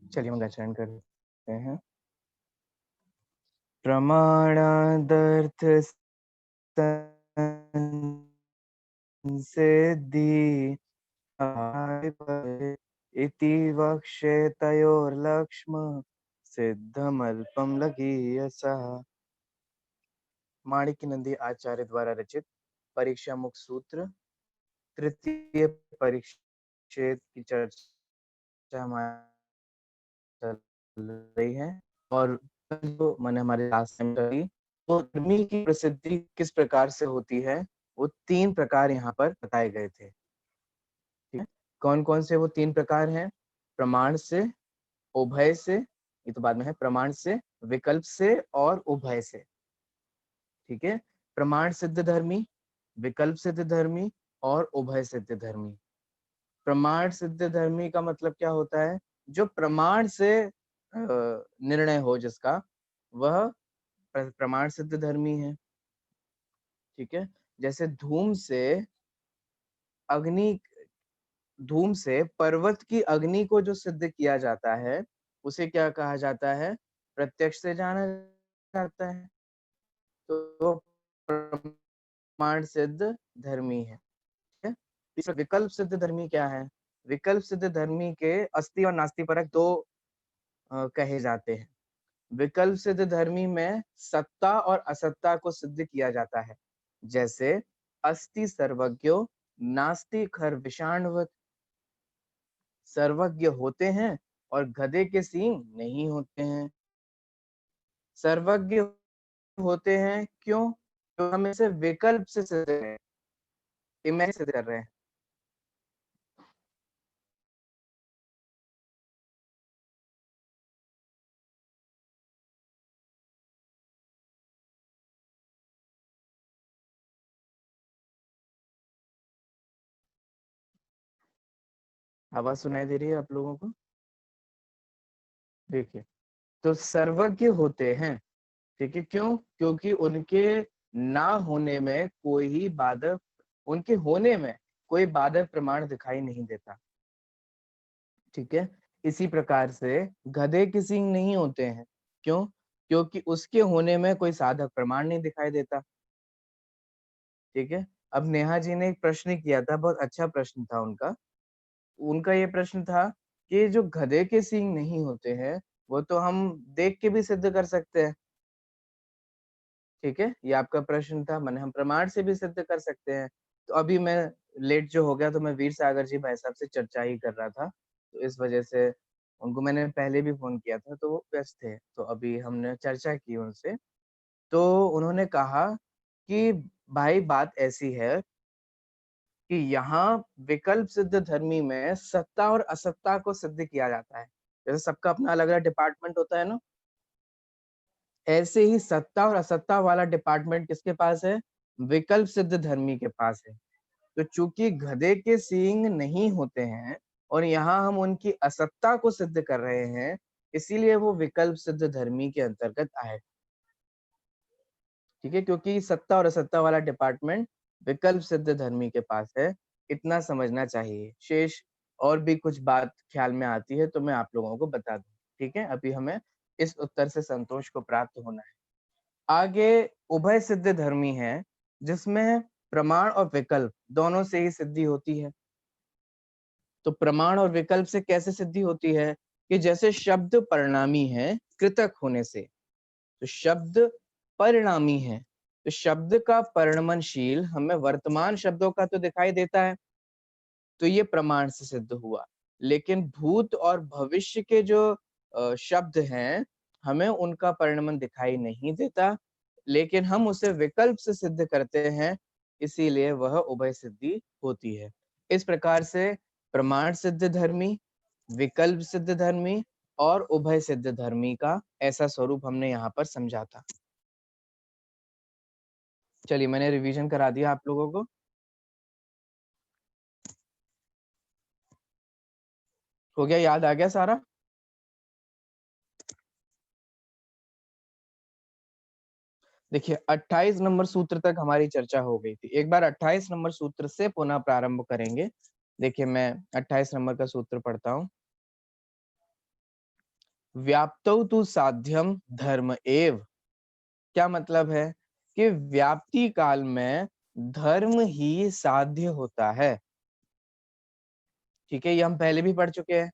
चलिए हम आचरण करते हैं। प्रमाणादर्थ सिद्धि इति वक्ष्येतयोर्लक्ष्म सिद्धमल्पम लघीयसः। माणिक्य नंदी आचार्य द्वारा रचित परीक्षा मुख सूत्र तृतीय परिच्छेद की चर्चा हमारी चल रही है। और जो मैंने हमारे लास्ट टाइम करी, वो धर्मी की प्रसिद्धि किस प्रकार से होती है, वो 3 प्रकार यहाँ पर बताए गए थे। ठीक है, कौन कौन से वो 3 प्रकार हैं? प्रमाण से, उभय से, ये तो बाद में है, प्रमाण से, विकल्प से और उभय से। ठीक है, प्रमाण सिद्ध धर्मी, विकल्प सिद्ध धर्मी और उभय सिद्ध धर्मी। प्रमाण सिद्ध धर्मी का मतलब क्या होता है? जो प्रमाण से निर्णय हो जिसका, वह प्रमाण सिद्ध धर्मी है। ठीक है, जैसे धूम से पर्वत की अग्नि को जो सिद्ध किया जाता है, उसे क्या कहा जाता है? प्रत्यक्ष से जाना जाता है, तो प्रमाण सिद्ध धर्मी है। ठीक है, तीसरा विकल्प सिद्ध धर्मी क्या है? विकल्प सिद्ध धर्मी के अस्ति और नास्ति परक 2 कहे जाते हैं। विकल्प सिद्ध धर्मी में सत्ता और असत्ता को सिद्ध किया जाता है, जैसे अस्ति सर्वज्ञो नास्ति खरविषाणवत्। सर्वज्ञ होते हैं और गधे के सींग नहीं होते हैं। सर्वज्ञ होते हैं क्यों? तो हम इसे विकल्प से सिद्ध कर रहे हैं, इमेज सिद्ध कर रहे हैं। आवाज सुनाई दे रही है आप लोगों को? देखिए, तो सर्वज्ञ होते हैं, ठीक है, क्यों? क्योंकि उनके ना होने में कोई ही बाधक, उनके होने में कोई बाधक प्रमाण दिखाई नहीं देता। ठीक है, इसी प्रकार से गधे के सींग नहीं होते हैं, क्यों? क्योंकि उसके होने में कोई साधक प्रमाण नहीं दिखाई देता। ठीक है, अब नेहा जी ने एक प्रश्न किया था, बहुत अच्छा प्रश्न था उनका। उनका ये प्रश्न था कि जो गधे के सींग नहीं होते हैं, वो तो हम देख के भी सिद्ध कर सकते हैं। ठीक है, ये आपका प्रश्न था, माने हम प्रमाण से भी सिद्ध कर सकते हैं। तो अभी मैं लेट जो हो गया, तो मैं वीर सागर जी भाई साहब से चर्चा ही कर रहा था, तो इस वजह से उनको मैंने पहले भी फोन किया था, तो वो व्यस्त थे। तो अभी हमने चर्चा की उनसे, तो उन्होंने कहा कि भाई बात ऐसी है कि यहाँ विकल्प सिद्ध धर्मी में सत्ता और असत्ता को सिद्ध किया जाता है। जैसे सबका अपना अलग अलग डिपार्टमेंट होता है ना, ऐसे ही सत्ता और असत्ता वाला डिपार्टमेंट किसके पास है? विकल्प सिद्ध धर्मी के पास है। तो चूंकि गधे के सींग नहीं होते हैं और यहाँ हम उनकी असत्ता को सिद्ध कर रहे हैं, इसीलिए वो विकल्प सिद्ध धर्मी के अंतर्गत आए। ठीक है, क्योंकि सत्ता और असत्ता वाला डिपार्टमेंट विकल्प सिद्ध धर्मी के पास है, इतना समझना चाहिए। शेष और भी कुछ बात ख्याल में आती है तो मैं आप लोगों को बता दूं। ठीक है, अभी हमें इस उत्तर से संतोष को प्राप्त होना है। आगे उभय सिद्ध धर्मी है, जिसमें प्रमाण और विकल्प दोनों से ही सिद्धि होती है। तो प्रमाण और विकल्प से कैसे सिद्धि होती है? कि जैसे शब्द परिणामी है कृतक होने से, तो शब्द परिणामी है, तो शब्द का परिणमनशील हमें वर्तमान शब्दों का तो दिखाई देता है, तो ये प्रमाण से सिद्ध हुआ। लेकिन भूत और भविष्य के जो शब्द हैं, हमें उनका परिणमन दिखाई नहीं देता, लेकिन हम उसे विकल्प से सिद्ध करते हैं, इसीलिए वह उभय सिद्धि होती है। इस प्रकार से प्रमाण सिद्ध धर्मी, विकल्प सिद्ध धर्मी और उभय सिद्ध धर्मी का ऐसा स्वरूप हमने यहाँ पर समझा था। चलिए, मैंने रिवीजन करा दिया आप लोगों को। हो गया, याद आ गया सारा? देखिए, 28 नंबर सूत्र तक हमारी चर्चा हो गई थी। एक बार 28 नंबर सूत्र से पुनः प्रारंभ करेंगे। देखिए, मैं 28 नंबर का सूत्र पढ़ता हूँ। व्याप्तौ तु साध्यम धर्म एव। क्या मतलब है कि व्याप्ति काल में धर्म ही साध्य होता है। ठीक है, ये हम पहले भी पढ़ चुके हैं।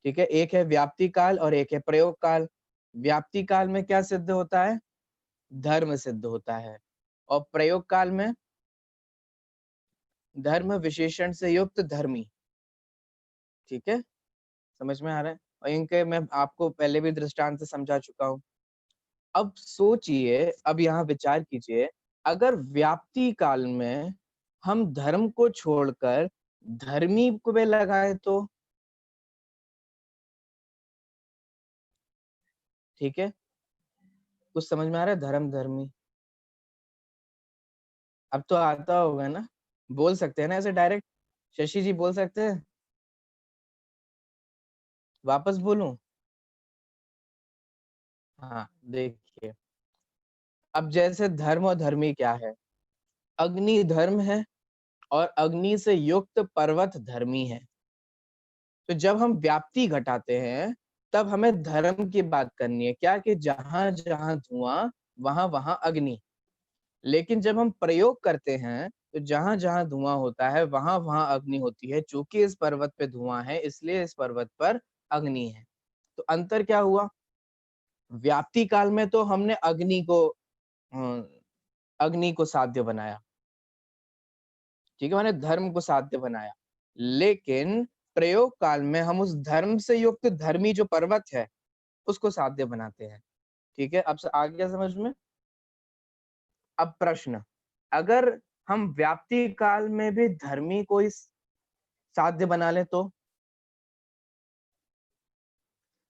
ठीक है, एक है व्याप्ति काल और एक है प्रयोग काल। व्याप्ति काल में क्या सिद्ध होता है? धर्म सिद्ध होता है। और प्रयोग काल में धर्म विशेषण से युक्त धर्मी। ठीक है, समझ में आ रहा है? और इनके मैं आपको पहले भी दृष्टांत से समझा चुका हूं। अब सोचिए, अब यहाँ विचार कीजिए, अगर व्याप्ति काल में हम धर्म को छोड़कर धर्मी को में लगाए तो। ठीक है, कुछ समझ में आ रहा है? धर्म धर्मी अब तो आता होगा ना, बोल सकते हैं ना ऐसे डायरेक्ट? शशि जी बोल सकते हैं? वापस बोलूं? हाँ, देखिए, अब जैसे धर्म और धर्मी क्या है? अग्नि धर्म है और अग्नि से युक्त पर्वत धर्मी है। तो जब हम व्याप्ति घटाते हैं तब हमें धर्म की बात करनी है, क्या कि जहां जहां धुआं वहां वहां अग्नि। लेकिन जब हम प्रयोग करते हैं तो जहां जहां धुआं होता है वहां वहां अग्नि होती है। चूंकि इस पर्वत पे धुआं है इसलिए इस पर्वत पर अग्नि है। तो अंतर क्या हुआ? व्याप्ति काल में तो हमने अग्नि को साध्य बनाया। ठीक है, मैंने धर्म को साध्य बनाया। लेकिन प्रयोग काल में हम उस धर्म से युक्त धर्मी जो पर्वत है उसको साध्य बनाते हैं। ठीक है, अब आ गया समझ में? अब प्रश्न, अगर हम व्याप्ति काल में भी धर्मी को इस साध्य बना ले तो?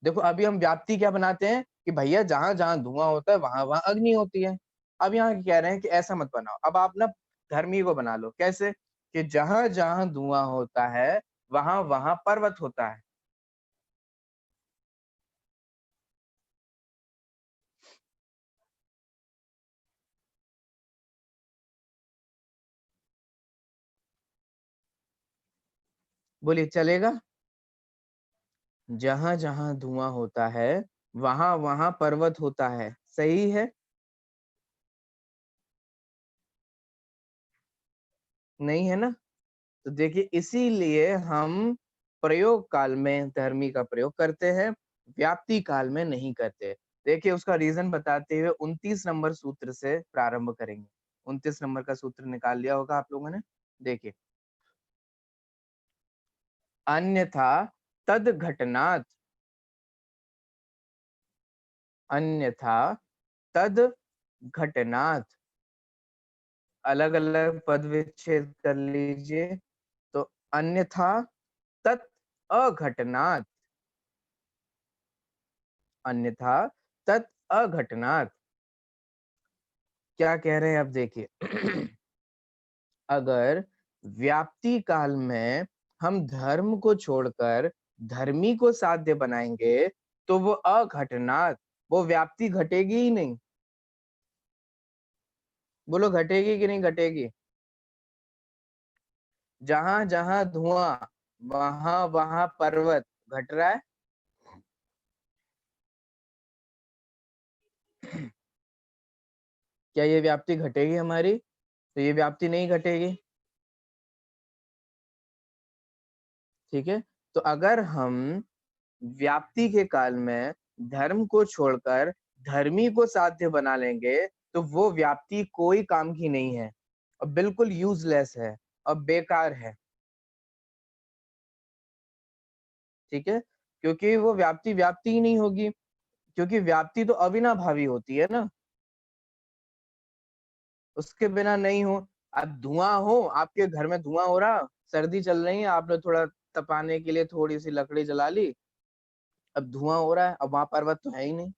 देखो, अभी हम व्याप्ति क्या बनाते हैं कि भैया जहां जहां धुआं होता है वहां वहां अग्नि होती है। अब यहाँ कह रहे हैं कि ऐसा मत बनाओ, अब आप ना धर्मी को बना लो। कैसे? कि जहां जहां धुआं होता है वहां वहां पर्वत होता है। बोलिए, चलेगा? जहां जहां धुआं होता है वहां वहां पर्वत होता है, सही है? नहीं है ना? तो देखिए, इसीलिए हम प्रयोग काल में धर्मी का प्रयोग करते हैं, व्याप्ति काल में नहीं करते। देखिए, उसका रीजन बताते हुए 29 नंबर सूत्र से प्रारंभ करेंगे। 29 नंबर का सूत्र निकाल लिया होगा आप लोगों ने। देखिए, अन्यथा तद घटनात्, अन्यथा तद घटनात्, अलग अलग पद विच्छेद कर लीजिए। तो अन्यथा तत् अघटनात्, अन्यथा तत् अघटनात् क्या कह रहे हैं? अब देखिए अगर व्याप्ति काल में हम धर्म को छोड़कर धर्मी को साध्य बनाएंगे तो वो अघटनात्, वो व्याप्ति घटेगी ही नहीं। बोलो, घटेगी कि नहीं घटेगी? जहां जहां धुआं वहां वहां पर्वत घट रहा है। क्या ये व्याप्ति घटेगी हमारी? तो ये व्याप्ति नहीं घटेगी। ठीक है, तो अगर हम व्याप्ति के काल में धर्म को छोड़कर धर्मी को साध्य बना लेंगे तो वो व्याप्ति कोई काम की नहीं है और बिल्कुल यूजलेस है और बेकार है। ठीक है, क्योंकि वो व्याप्ति व्याप्ति ही नहीं होगी, क्योंकि व्याप्ति तो अविनाभावी होती है ना, उसके बिना नहीं हो। अब धुआं हो, आपके घर में धुआं हो रहा, सर्दी चल रही है, आपने थोड़ा तपाने के लिए थोड़ी सी लकड़ी जला ली, अब धुआं हो रहा है, अब वहां पर्वत तो है ही नहीं,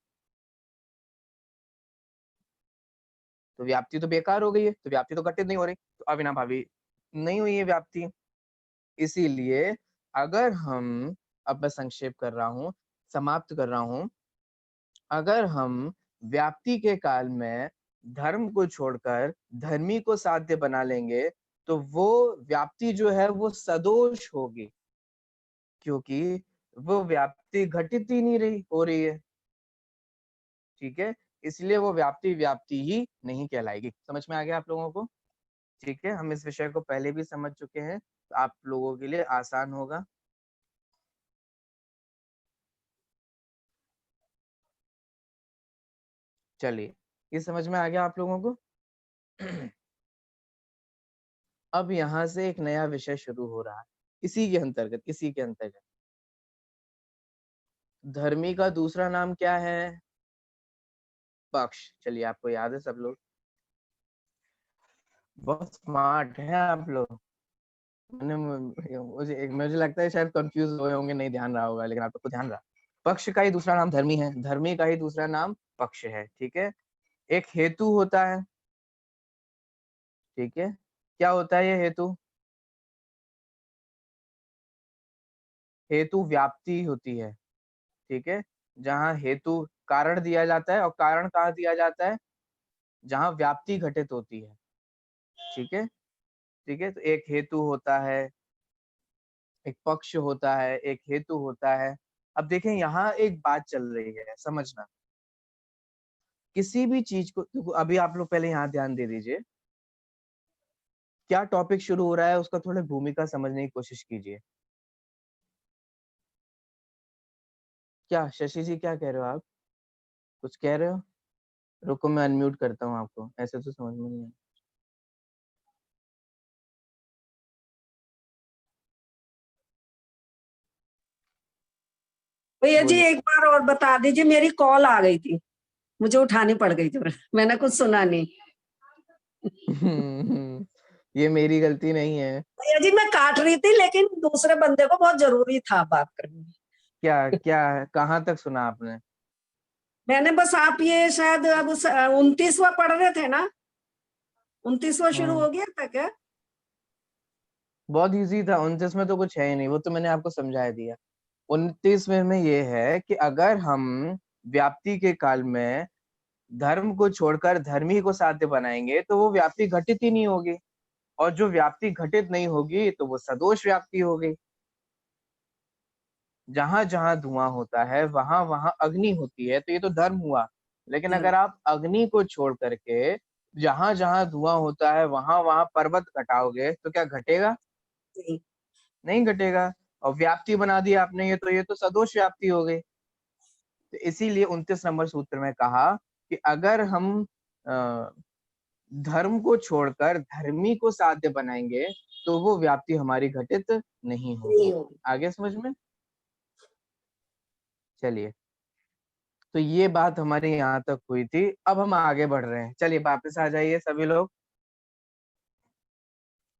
तो व्याप्ति तो बेकार हो गई है, तो व्याप्ति तो घटित नहीं हो रही, तो अविनाभावी नहीं हुई है व्याप्ति। इसीलिए अगर हम, अब मैं संक्षेप कर रहा हूं, समाप्त कर रहा हूं, अगर हम व्याप्ति के काल में धर्म को छोड़कर धर्मी को साध्य बना लेंगे तो वो व्याप्ति जो है वो सदोष होगी, क्योंकि वो व्याप्ति घटित ही नहीं रही हो रही है, ठीक है, इसलिए वो व्याप्ति व्याप्ति ही नहीं कहलाएगी। समझ में आ गया आप लोगों को? ठीक है, हम इस विषय को पहले भी समझ चुके हैं, तो आप लोगों के लिए आसान होगा। चलिए, ये समझ में आ गया आप लोगों को? अब यहाँ से एक नया विषय शुरू हो रहा है, इसी के अंतर्गत धर्मी का दूसरा नाम क्या है? पक्ष। चलिए, आपको याद है सब लोग? बहुत स्मार्ट हैं आप लोग। मुझे लगता है शायद कंफ्यूज हुए होंगे, नहीं ध्यान रहा होगा, लेकिन आप लोग को ध्यान रहा। पक्ष का ही दूसरा नाम धर्मी है, धर्मी का ही दूसरा नाम पक्ष है, ठीक है। एक हेतु होता है, ठीक है। क्या होता है ये हेतु? हेतु व्याप्ति होती है, ठीक है। जहाँ हेतु कारण दिया जाता है, और कारण कहाँ दिया जाता है? जहाँ व्याप्ति घटित होती है, ठीक है। ठीक है, तो एक हेतु होता है, एक पक्ष होता है, एक हेतु होता है। अब देखें, यहाँ एक बात चल रही है, समझना। किसी भी चीज को देखो, अभी आप लोग पहले यहाँ ध्यान दे दीजिए, क्या टॉपिक शुरू हो रहा है उसका थोड़ा भूमिका समझने की कोशिश कीजिए। क्या शशि जी, क्या कह रहे हो आप? कुछ कह रहे हो? रुको, मैं अनम्यूट करता हूँ आपको, ऐसे तो समझ में नहीं आया। भैया जी बोलिए। एक बार और बता दीजिए, मेरी कॉल आ गई थी, मुझे उठानी पड़ गई थी, मैंने कुछ सुना नहीं। ये मेरी गलती नहीं है। भैया जी मैं काट रही थी, लेकिन दूसरे बंदे को बहुत जरूरी था बात करनी। क्या क्या कहाँ तक सुना आपने? मैंने बस, आप ये शायद अब 29वां पढ़ रहे थे ना? 29वां शुरू हम्म हो गया था क्या? बहुत इजी था, 29 में तो कुछ है ही नहीं, वो तो मैंने आपको समझा दिया। 29वें में ये है कि अगर हम व्याप्ति के काल में धर्म को छोड़कर धर्मी को साध्य बनाएंगे, तो वो व्याप्ति घटित ही नहीं होगी, और जो व्याप्ति घटित नहीं होगी तो वो सदोष व्याप्ति होगी। जहां जहां धुआं होता है वहां वहां अग्नि होती है, तो ये तो धर्म हुआ। लेकिन धर्म। अगर आप अग्नि को छोड़ करके जहां जहां धुआं होता है वहां वहां पर्वत घटाओगे, तो क्या घटेगा? जी। नहीं घटेगा। और व्याप्ति बना दी आपने, ये तो सदोष व्याप्ति हो गई। तो इसीलिए 29 नंबर सूत्र में कहा कि अगर हम धर्म को छोड़कर धर्मी को साध्य बनाएंगे, तो वो व्याप्ति हमारी घटित नहीं होगी। नहीं होगी। आगे समझ में? चलिए, तो ये बात हमारी यहाँ तक हुई थी। अब हम आगे बढ़ रहे हैं, चलिए वापस आ जाइए सभी लोग।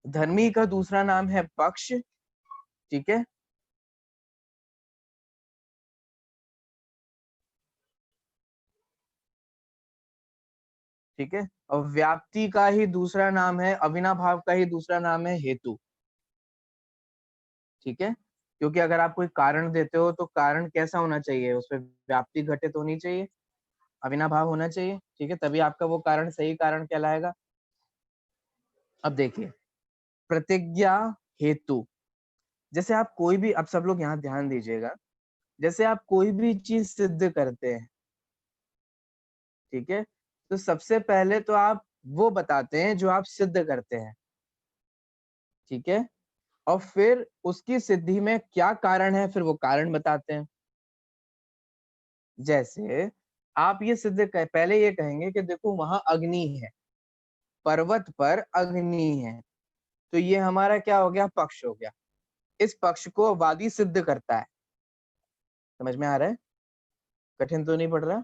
धर्मी का दूसरा नाम है पक्ष, ठीक है। ठीक है, और व्याप्ति का ही दूसरा नाम है, अविनाभाव का ही दूसरा नाम है हेतु, ठीक है। क्योंकि अगर आप कोई कारण देते हो तो कारण कैसा होना चाहिए? उसमें व्याप्ति घटित होनी चाहिए, अविनाभाव होना चाहिए, ठीक है, तभी आपका वो कारण सही कारण कहलाएगा। अब देखिए, प्रतिज्ञा हेतु, जैसे आप कोई भी, अब सब लोग यहाँ ध्यान दीजिएगा, जैसे आप कोई भी चीज सिद्ध करते हैं, ठीक है, तो सबसे पहले तो आप वो बताते हैं जो आप सिद्ध करते हैं, ठीक है, और फिर उसकी सिद्धि में क्या कारण है, फिर वो कारण बताते हैं। जैसे आप ये सिद्ध कर, पहले ये कहेंगे कि देखो वहां अग्नि है, पर्वत पर अग्नि है, तो ये हमारा क्या हो गया? पक्ष हो गया। इस पक्ष को वादी सिद्ध करता है। समझ में आ रहा है? कठिन तो नहीं पड़ रहा?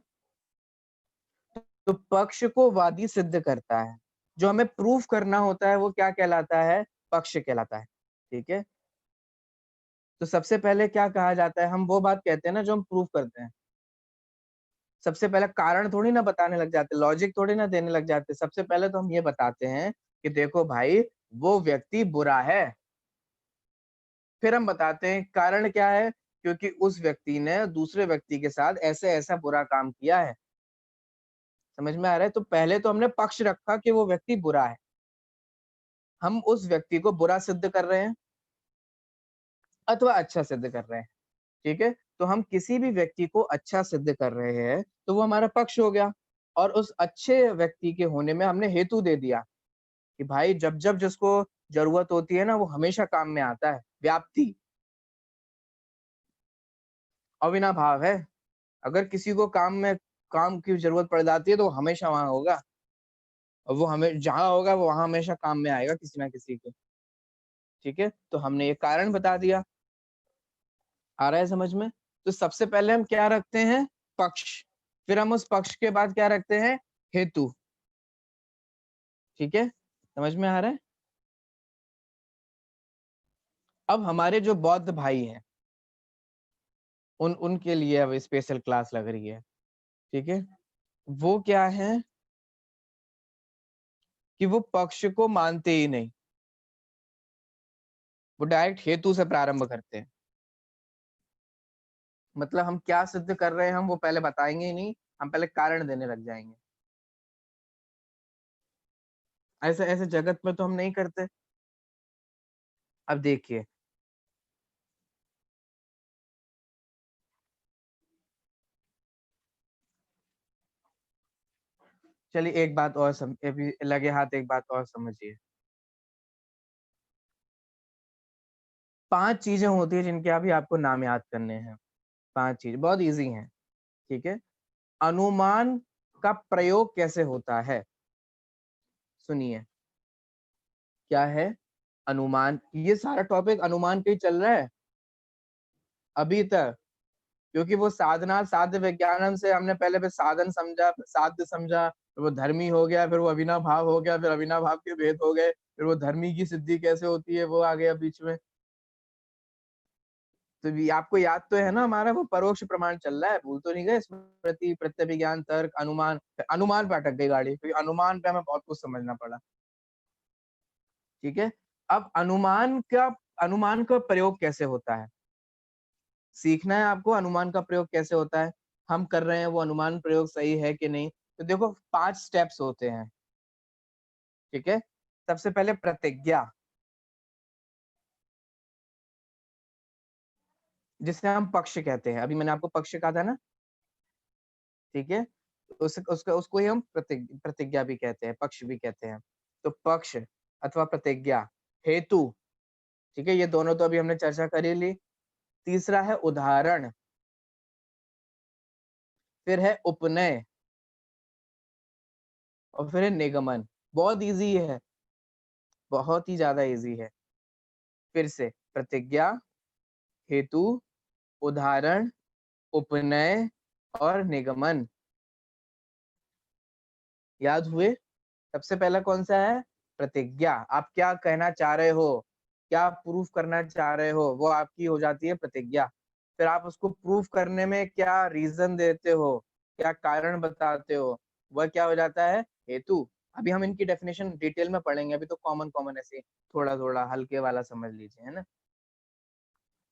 तो पक्ष को वादी सिद्ध करता है, जो हमें प्रूफ करना होता है वो क्या कहलाता है? पक्ष कहलाता है, ठीक है। तो सबसे पहले क्या कहा जाता है? हम वो बात कहते हैं ना जो हम प्रूफ करते हैं। सबसे पहले कारण थोड़ी ना बताने लग जाते, लॉजिक थोड़ी ना देने लग जाते, सबसे पहले तो हम ये बताते हैं कि देखो भाई, वो व्यक्ति बुरा है। फिर हम बताते हैं कारण क्या है, क्योंकि उस व्यक्ति ने दूसरे व्यक्ति के साथ ऐसे ऐसा बुरा काम किया है। समझ में आ रहा है? तो पहले तो हमने पक्ष रखा कि वो व्यक्ति बुरा है, हम उस व्यक्ति को बुरा सिद्ध कर रहे हैं अथवा अच्छा सिद्ध कर रहे हैं, ठीक है, तो हम किसी भी व्यक्ति को अच्छा सिद्ध कर रहे हैं तो वो हमारा पक्ष हो गया, और उस अच्छे व्यक्ति के होने में हमने हेतु दे दिया कि भाई जब जब जिसको जरूरत होती है ना वो हमेशा काम में आता है। व्याप्ति अविनाभाव है, अगर किसी को काम की जरूरत पड़ जाती है तो वो हमेशा वहां होगा, और वो हमें जहां होगा वो वहां हमेशा काम में आएगा किसी ना किसी के। ठीक है, तो हमने ये कारण बता दिया। आ रहा है समझ में? तो सबसे पहले हम क्या रखते हैं? पक्ष। फिर हम उस पक्ष के बाद क्या रखते हैं? हेतु। ठीक है, समझ में आ रहा है? अब हमारे जो बौद्ध भाई हैं उनके लिए अब स्पेशल क्लास लग रही है। ठीक है, वो क्या है कि वो पक्ष को मानते ही नहीं, वो डायरेक्ट हेतु से प्रारंभ करते हैं। मतलब हम क्या सिद्ध कर रहे हैं हम वो पहले बताएंगे ही नहीं, हम पहले कारण देने लग जाएंगे। ऐसे ऐसे जगत में तो हम नहीं करते। अब देखिए, चलिए एक बात और अभी लगे हाथ एक बात और समझिए। 5 चीजें होती है जिनके अभी आपको नाम याद करने हैं। 5 चीज बहुत इजी हैं। ठीक है, अनुमान का प्रयोग कैसे होता है? सुनिए, क्या है अनुमान? ये सारा टॉपिक अनुमान पे ही चल रहा है अभी तक, क्योंकि वो साधना साध्य विज्ञानम से हमने पहले पे साधन समझा, साध्य समझा, फिर वो धर्मी हो गया, फिर वो अविनाभाव भाव हो गया, फिर अविनाभाव भाव के भेद हो गए, फिर वो धर्मी की सिद्धि कैसे होती है वो आ गया बीच में। तो आपको याद तो है ना, हमारा वो परोक्ष प्रमाण चल रहा है, भूल तो नहीं गए? स्मृति, प्रत्यभिज्ञान, तर्क, अनुमान। अनुमान पे अटक गई गाड़ी, क्योंकि अनुमान पे हमें बहुत कुछ समझना पड़ा। ठीक है, अब अनुमान का प्रयोग कैसे होता है सीखना है आपको। अनुमान का प्रयोग कैसे होता है, हम कर रहे हैं वो अनुमान प्रयोग सही है कि नहीं। तो देखो 5 स्टेप्स होते हैं। ठीक है, सबसे पहले प्रतिज्ञा, जिसे हम पक्ष कहते हैं। अभी मैंने आपको पक्ष कहा था ना। ठीक है, उसको ही हम प्रतिज्ञा भी कहते हैं, पक्ष भी कहते हैं। तो पक्ष अथवा प्रतिज्ञा। हेतु, ठीक है, ये दोनों तो अभी हमने चर्चा कर ही ली। तीसरा है उदाहरण, फिर है उपनय, और फिर है निगमन। बहुत इजी है, बहुत ही ज्यादा इजी है। फिर से प्रतिज्ञा, हेतु, उदाहरण, उपनय और निगमन। याद हुए? सबसे पहला कौन सा है? प्रतिज्ञा। आप क्या कहना चाह रहे हो, क्या प्रूफ करना चाह रहे हो, वो आपकी हो जाती है प्रतिज्ञा। फिर आप उसको प्रूफ करने में क्या रीजन देते हो, क्या कारण बताते हो, वह क्या हो जाता है? हेतु। अभी हम इनकी डेफिनेशन डिटेल में पढ़ेंगे, अभी तो कॉमन कॉमन ऐसे थोड़ा थोड़ा हल्के वाला समझ लीजिए, है ना।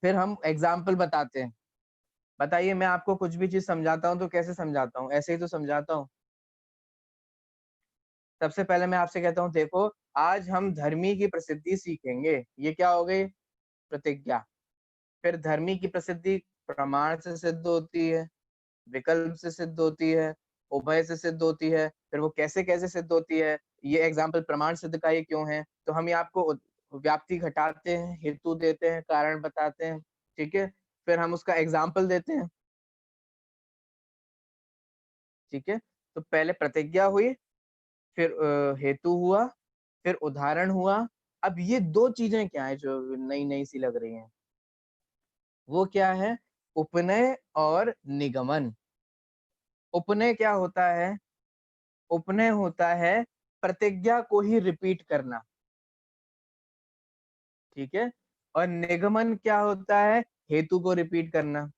फिर हम एग्जाम्पल बताते हैं। बताइए, मैं आपको कुछ भी चीज समझाता हूँ तो कैसे समझाता हूँ? ऐसे ही तो समझाता हूँ। सबसे पहले मैं आपसे कहता हूँ, देखो आज हम धर्मी की प्रसिद्धि सीखेंगे, ये क्या हो गई? प्रतिज्ञा। फिर धर्मी की प्रसिद्धि प्रमाण से सिद्ध होती है, विकल्प से सिद्ध होती है, उभय से सिद्ध होती है। फिर वो कैसे कैसे सिद्ध होती है, ये एग्जाम्पल प्रमाण सिद्ध का ये क्यों है, तो हम ये आपको व्याप्ति घटाते हैं, हेतु देते हैं, कारण बताते हैं। ठीक है, फिर हम उसका एग्जाम्पल देते हैं। ठीक है, तो पहले प्रतिज्ञा हुई, फिर हेतु हुआ, फिर उदाहरण हुआ। अब ये 2 चीजें क्या है जो नई नई सी लग रही हैं, वो क्या है? उपनय और निगमन। उपनय क्या होता है? उपनय होता है प्रतिज्ञा को ही रिपीट करना। ठीक है, और निगमन क्या होता है? हेतु को रिपीट करना।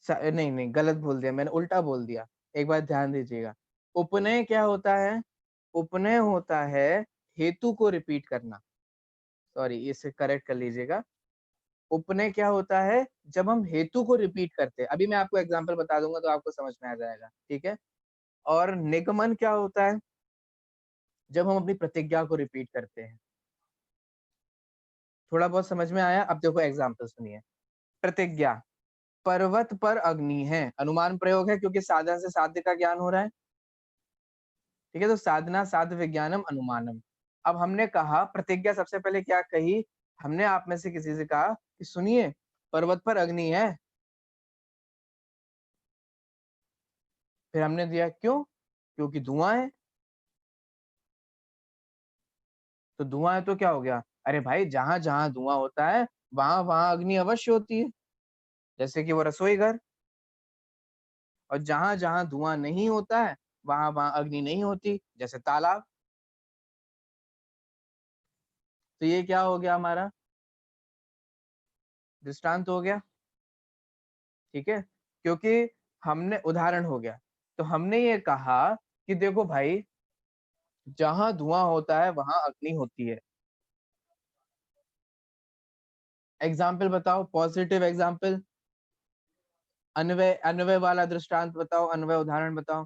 नहीं नहीं, गलत बोल दिया मैंने, उल्टा बोल दिया। एक बार ध्यान दीजिएगा। उपनय क्या होता है? उपनय होता है हेतु को रिपीट करना। सॉरी, इसे करेक्ट कर लीजिएगा। उपनय क्या होता है? जब हम हेतु को रिपीट करते हैं। अभी मैं आपको एग्जांपल बता दूंगा तो आपको समझ में आ जाएगा। ठीक है, और निगमन क्या होता है? जब हम अपनी प्रतिज्ञा को रिपीट करते हैं। थोड़ा बहुत समझ में आया? अब देखो एग्जाम्पल सुनिए। प्रतिज्ञा, पर्वत पर अग्नि है, अनुमान प्रयोग है क्योंकि साधन से साध्य का ज्ञान हो रहा है, ठीक है। तो साधना साध्य विज्ञानम अनुमानम। अब हमने कहा प्रतिज्ञा, सबसे पहले क्या कही, हमने आप में से किसी से कहा कि सुनिए पर्वत पर अग्नि है, फिर हमने दिया क्यों, क्योंकि धुआं है। तो धुआं है तो क्या हो गया, अरे भाई जहां जहां धुआं होता है वहां वहां अग्नि अवश्य होती है, जैसे कि वो रसोई घर। और जहां जहां धुआं नहीं होता है वहां वहां अग्नि नहीं होती, जैसे तालाब। तो ये क्या हो गया, हमारा दृष्टांत हो गया, ठीक है, क्योंकि हमने उदाहरण हो गया। तो हमने ये कहा कि देखो भाई, जहां धुआं होता है वहां अग्नि होती है। एग्जाम्पल बताओ, पॉजिटिव एग्जाम्पल, अन्वय अन्वय वाला दृष्टांत बताओ, अन्वय उदाहरण बताओ।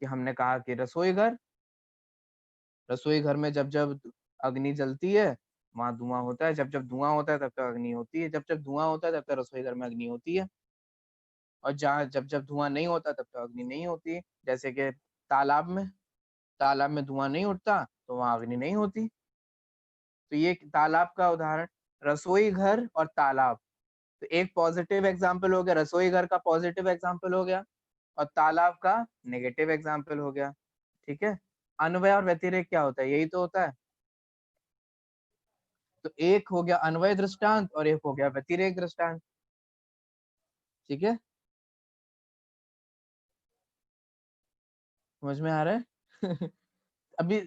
कि हमने कहा कि रसोई घर, रसोई घर में जब जब अग्नि जलती है वहां धुआं होता है, जब जब धुआं होता है तब तक अग्नि होती है, जब जब धुआं होता है तब तक रसोई घर में अग्नि होती है। और जहाँ जब जब धुआं नहीं होता तब तक अग्नि नहीं होती, जैसे कि तालाब में, तालाब में धुआं नहीं उठता तो वहां अग्नि नहीं होती। तो ये तालाब का उदाहरण, रसोई घर और तालाब। तो एक पॉजिटिव एग्जाम्पल हो गया, रसोई घर का पॉजिटिव एग्जाम्पल हो गया, और तालाब का नेगेटिव एग्जाम्पल हो गया, ठीक है। अन्वय और व्यतिरेक क्या होता है, यही तो होता है। तो एक हो गया अन्वय दृष्टांत और एक हो गया व्यतिरेक दृष्टांत, ठीक है। समझ में आ रहा है? अभी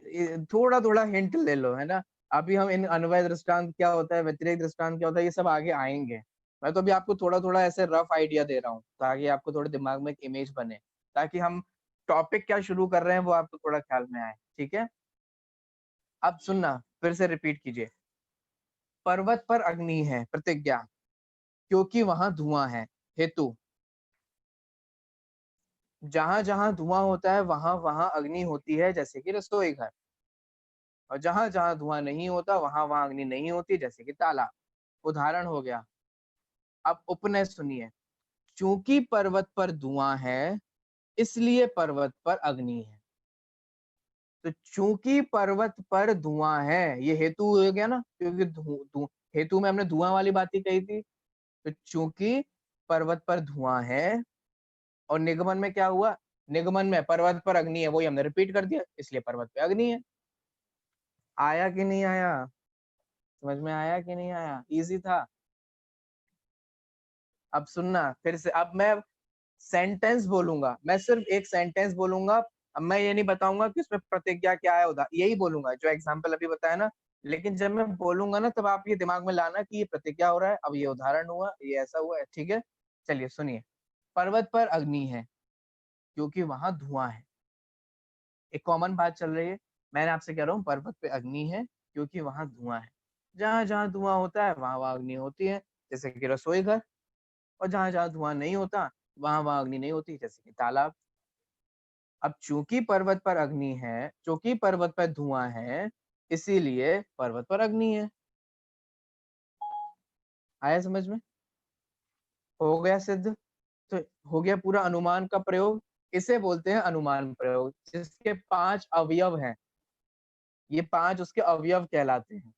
थोड़ा थोड़ा हिंट ले लो, है ना। अभी हम इन अन्वय दृष्टांत क्या होता है, व्यतिरेक दृष्टांत क्या होता है, ये सब आगे आएंगे। मैं तो अभी आपको थोड़ा थोड़ा ऐसे रफ आइडिया दे रहा हूँ ताकि आपको थोड़े दिमाग में एक इमेज बने, ताकि हम टॉपिक क्या शुरू कर रहे हैं वो आपको थोड़ा ख्याल में आए, ठीक है। अब सुनना, फिर से रिपीट कीजिए। पर्वत पर अग्नि है, प्रतिज्ञा, क्योंकि वहां धुआं है। हेतु, जहां जहां धुआं होता है वहां वहां अग्नि होती है, जैसे कि रसोई घर। और जहां जहां धुआं नहीं होता वहां वहां अग्नि नहीं होती, जैसे कि तालाब। उदाहरण हो गया। अब उपनय सुनिए। चूंकि पर्वत पर धुआं है इसलिए पर्वत पर अग्नि है। तो चूंकि पर्वत पर धुआं है, ये हेतु हो गया ना, क्योंकि हेतु में हमने धुआं वाली बात ही कही थी। तो चूंकि पर्वत पर धुआं है, और निगमन में क्या हुआ, निगमन में पर्वत पर अग्नि है, वही हमने रिपीट कर दिया, इसलिए पर्वत पे अग्नि है। आया कि नहीं आया, समझ में आया कि नहीं आया, इजी था। अब सुनना फिर से, अब मैं सेंटेंस बोलूंगा, मैं सिर्फ एक सेंटेंस बोलूंगा। अब मैं ये नहीं बताऊंगा कि उसमें प्रतिज्ञा क्या है, उदा यही बोलूंगा जो एग्जाम्पल अभी बताया ना। लेकिन जब मैं बोलूंगा ना तब आप ये दिमाग में लाना कि ये प्रतिज्ञा हो रहा है, अब ये उदाहरण हुआ, ये ऐसा हुआ है, ठीक है। चलिए सुनिए। पर्वत पर अग्नि है क्योंकि वहां धुआं है। एक कॉमन बात चल रही है, मैंने आपसे कह रहा हूँ पर्वत पे अग्नि है क्योंकि वहां धुआं है। जहां जहां धुआं होता है वहां वहां अग्नि होती है, जैसे कि रसोई घर। और जहां जहां धुआं नहीं होता वहां वहां अग्नि नहीं होती, जैसे कि तालाब। अब चूंकि पर्वत पर अग्नि है, चूंकि पर्वत पर धुआं है, इसीलिए पर्वत पर अग्नि है। आया समझ में? हो गया सिद्ध। तो हो गया पूरा अनुमान का प्रयोग। इसे बोलते हैं अनुमान प्रयोग, जिसके 5 अवयव हैं। ये 5 उसके अवयव कहलाते हैं,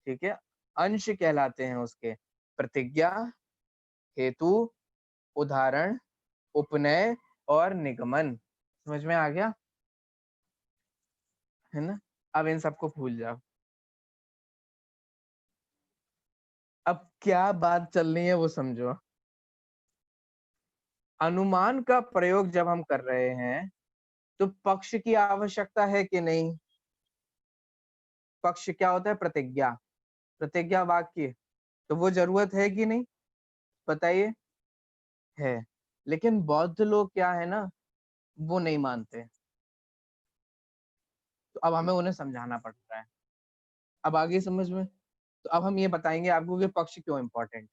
ठीक है, अंश कहलाते हैं उसके। प्रतिज्ञा, हेतु, उदाहरण, उपनय और निगमन। समझ में आ गया, है ना। अब इन सबको भूल जाओ। अब क्या बात चलनी है वो समझो। अनुमान का प्रयोग जब हम कर रहे हैं तो पक्ष की आवश्यकता है कि नहीं। पक्ष क्या होता है, प्रतिज्ञा, प्रतिज्ञा वाक्य। तो वो जरूरत है कि नहीं, बताइए। है। लेकिन बौद्ध लोग क्या है ना, वो नहीं मानते। तो अब हमें उन्हें समझाना पड़ रहा है। अब आगे समझ में। तो अब हम ये बताएंगे आपको कि पक्ष क्यों इंपॉर्टेंट है।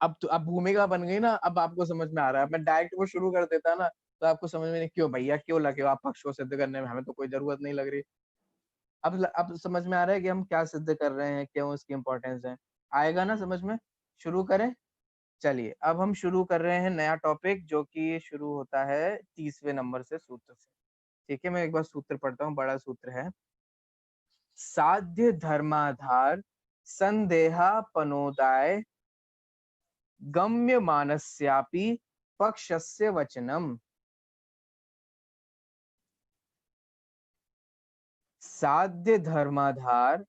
अब तो अब भूमिका बन गई ना, अब आपको समझ में आ रहा है। मैं डायरेक्ट वो शुरू कर देता ना तो आपको समझ में नहीं, क्यों भैया क्यों लगे हो आप पक्ष को सिद्ध करने में, हमें तो कोई जरूरत नहीं लग रही। अब समझ में आ रहा है कि हम क्या सिद्ध कर रहे हैं, क्यों इसकी इंपॉर्टेंस है? आएगा ना समझ में? शुरू करें? चलिए अब हम शुरू कर रहे हैं नया टॉपिक, जो कि शुरू होता है 30वें नंबर से, सूत्र से। ठीक है, मैं एक बार सूत्र पढ़ता हूँ, बड़ा सूत्र है। साध्य धर्माधार संदेहापनोदाय गम्यमानस्यापि पक्षस्य वचनम। साध्य धर्माधार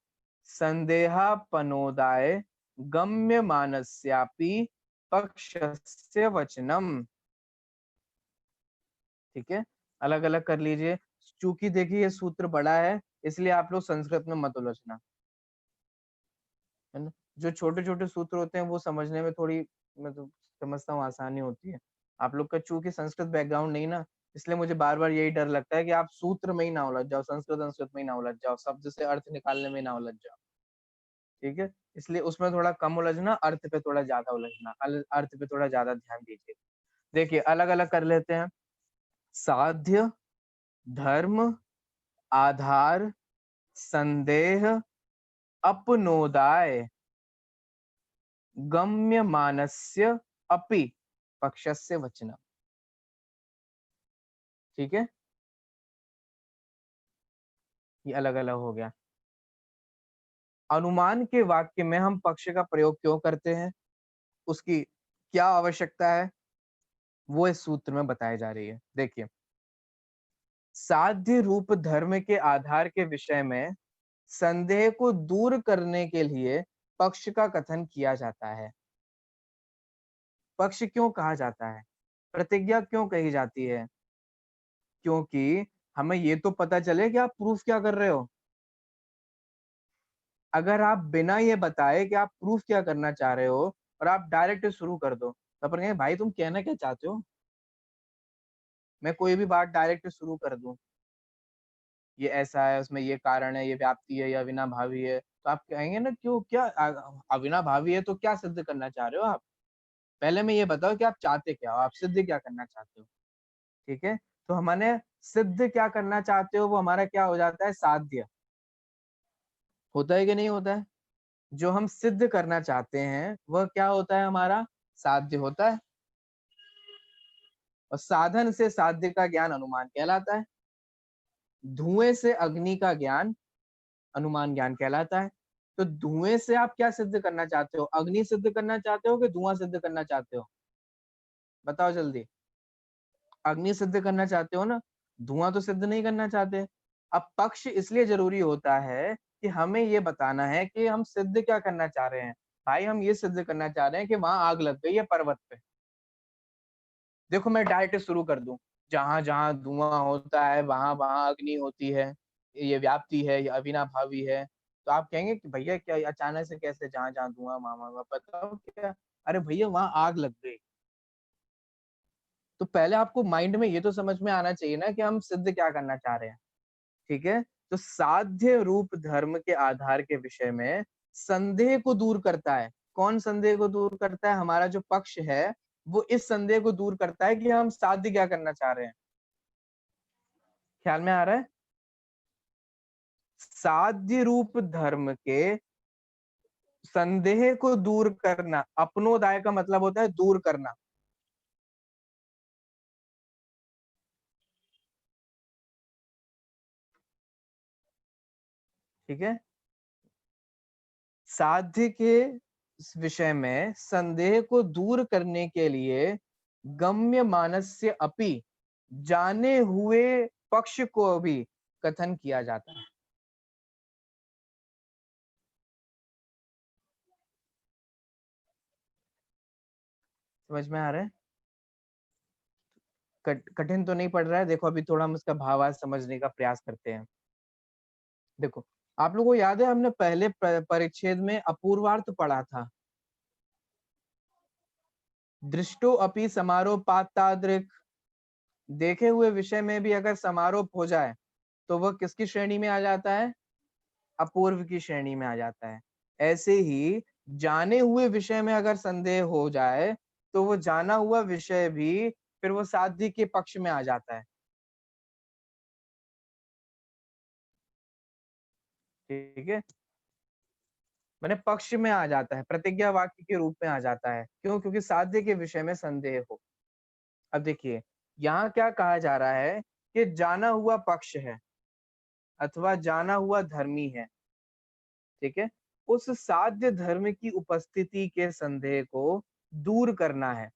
संदेहापनोदाय गम्यमानस्यापि पक्षस्य वचनम। ठीक है, अलग अलग कर लीजिए। चूंकि देखिए ये सूत्र बड़ा है, इसलिए आप लोग संस्कृत में मत उलझना, है ना। जो छोटे छोटे सूत्र होते हैं वो समझने में थोड़ी, मैं तो समझता हूँ, आसानी होती है। आप लोग का चूंकि संस्कृत बैकग्राउंड नहीं ना, इसलिए मुझे बार बार यही डर लगता है कि आप सूत्र में ही ना उलझ जाओ, संस्कृत में ही ना उलझ जाओ, शब्द से अर्थ निकालने में ना उलझ जाओ। ठीक है, इसलिए उसमें थोड़ा कम उलझना, अर्थ पे थोड़ा ज्यादा उलझना, अर्थ पे थोड़ा ज्यादा ध्यान दीजिए। देखिए अलग अलग कर लेते हैं। साध्य धर्म आधार संदेह अपनोदाय गम्यमानस्य अपि पक्षस्य वचनम। ठीक है, ये अलग अलग हो गया। अनुमान के वाक्य में हम पक्ष का प्रयोग क्यों करते हैं, उसकी क्या आवश्यकता है, वो इस सूत्र में बताई जा रही है। देखिए, साध्य रूप धर्म के आधार के विषय में संदेह को दूर करने के लिए पक्ष का कथन किया जाता है। पक्ष क्यों कहा जाता है, प्रतिज्ञा क्यों कही जाती है? क्योंकि हमें ये तो पता चले कि आप प्रूफ क्या कर रहे हो। अगर आप बिना ये बताए कि आप प्रूफ क्या करना चाह रहे हो और आप डायरेक्ट शुरू कर दो, तो अपन कहेंगे भाई तुम कहना क्या चाहते हो। मैं कोई भी बात डायरेक्ट शुरू कर दूं, ये ऐसा है, उसमें ये कारण है, ये व्याप्ति है, या अविनाभावी है, तो आप कहेंगे ना क्यों, क्या अविनाभावी है तो क्या सिद्ध करना चाह रहे हो आप? पहले मैं ये बताओ कि आप चाहते क्या हो, आप सिद्ध क्या करना चाहते हो। ठीक है, तो हमने सिद्ध क्या करना चाहते हो, वो हमारा क्या हो जाता है, साध्य। होता है कि नहीं होता है? जो हम सिद्ध करना चाहते हैं वह क्या होता है, हमारा साध्य होता है। और साधन से साध्य का ज्ञान अनुमान कहलाता है। धुएं से अग्नि का ज्ञान अनुमान ज्ञान कहलाता है। तो धुएं से आप क्या सिद्ध करना चाहते हो, अग्नि सिद्ध करना चाहते हो कि धुआं सिद्ध करना चाहते हो? बताओ जल्दी। अग्नि सिद्ध करना चाहते हो ना, धुआं तो सिद्ध नहीं करना चाहते। अब पक्ष इसलिए जरूरी होता है कि हमें ये बताना है कि हम सिद्ध क्या करना चाह रहे हैं। भाई हम ये सिद्ध करना चाह रहे हैं कि वहां आग लग गई है पर्वत पे। देखो मैं डायरेक्ट शुरू कर दूं, जहां जहां धुआं होता है वहां वहां अग्नि होती है, ये व्याप्ति है, ये अविनाभावी है। तो आप कहेंगे कि भैया क्या अचानक से कैसे, जहां जहां धुआं वहां वहां, बताओ क्या? अरे भैया वहां आग लग गई। तो पहले आपको माइंड में ये तो समझ में आना चाहिए ना कि हम सिद्ध क्या करना चाह रहे हैं। ठीक है, तो साध्य रूप धर्म के आधार के विषय में संदेह को दूर करता है। कौन संदेह को दूर करता है? हमारा जो पक्ष है वो इस संदेह को दूर करता है कि हम साध्य क्या करना चाह रहे हैं। ख्याल में आ रहा है? साध्य रूप धर्म के संदेह को दूर करना, अपनोदाय का मतलब होता है दूर करना। ठीक है, साध्य के विषय में संदेह को दूर करने के लिए गम्य मानस्य अपि, जाने हुए पक्ष को भी कथन किया जाता है। समझ में आ रहा है? कठिन तो नहीं पड़ रहा है? देखो अभी थोड़ा हम इसका भावार्थ समझने का प्रयास करते हैं। देखो, आप लोगों को याद है हमने पहले परिच्छेद में अपूर्वार्थ पढ़ा था। दृष्टो अपि समारोपातादृक, देखे हुए विषय में भी अगर समारोप हो जाए तो वह किसकी श्रेणी में आ जाता है? अपूर्व की श्रेणी में आ जाता है। ऐसे ही जाने हुए विषय में अगर संदेह हो जाए तो वो जाना हुआ विषय भी फिर वो साध्य के पक्ष में आ जाता है। ठीक है, मैंने पक्ष में आ जाता है, प्रतिज्ञा वाक्य के रूप में आ जाता है। क्यों? क्योंकि साध्य के विषय में संदेह हो। अब देखिए, यहाँ क्या कहा जा रहा है कि जाना हुआ पक्ष है अथवा जाना हुआ धर्मी है, ठीक है, उस साध्य धर्म की उपस्थिति के संदेह को दूर करना है।